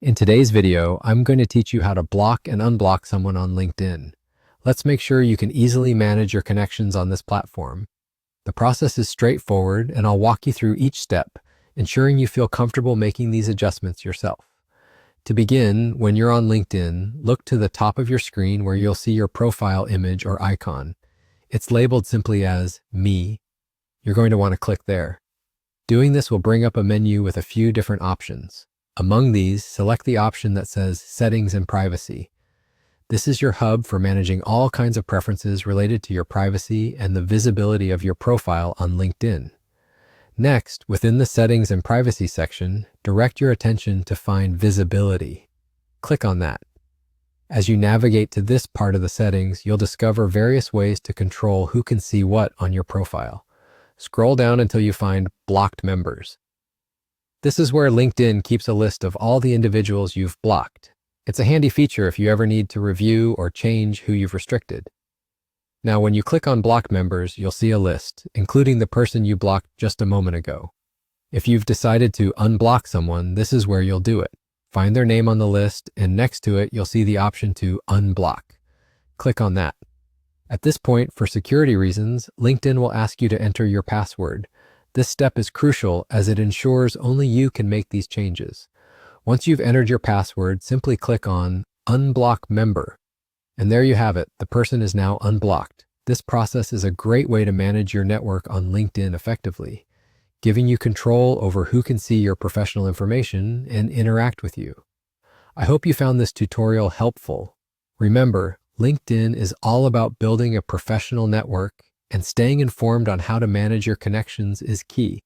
In today's video, I'm going to teach you how to block and unblock someone on LinkedIn. Let's make sure you can easily manage your connections on this platform. The process is straightforward, and I'll walk you through each step, ensuring you feel comfortable making these adjustments yourself. To begin, when you're on LinkedIn, look to the top of your screen where you'll see your profile image or icon. It's labeled simply as Me. You're going to want to click there. Doing this will bring up a menu with a few different options. Among these, select the option that says Settings and Privacy. This is your hub for managing all kinds of preferences related to your privacy and the visibility of your profile on LinkedIn. Next, within the Settings and Privacy section, direct your attention to Find Visibility. Click on that. As you navigate to this part of the settings, you'll discover various ways to control who can see what on your profile. Scroll down until you find Blocked Members. This is where LinkedIn keeps a list of all the individuals you've blocked. It's a handy feature if you ever need to review or change who you've restricted. Now, when you click on Blocked Members, you'll see a list, including the person you blocked just a moment ago. If you've decided to unblock someone, this is where you'll do it. Find their name on the list, and next to it, you'll see the option to unblock. Click on that. At this point, for security reasons, LinkedIn will ask you to enter your password. This step is crucial as it ensures only you can make these changes. Once you've entered your password, simply click on Unblock Member. And there you have it, the person is now unblocked. This process is a great way to manage your network on LinkedIn effectively, giving you control over who can see your professional information and interact with you. I hope you found this tutorial helpful. Remember, LinkedIn is all about building a professional network, and staying informed on how to manage your connections is key.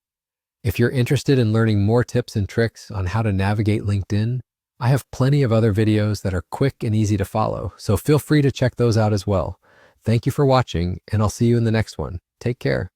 If you're interested in learning more tips and tricks on how to navigate LinkedIn, I have plenty of other videos that are quick and easy to follow, so feel free to check those out as well. Thank you for watching, and I'll see you in the next one. Take care.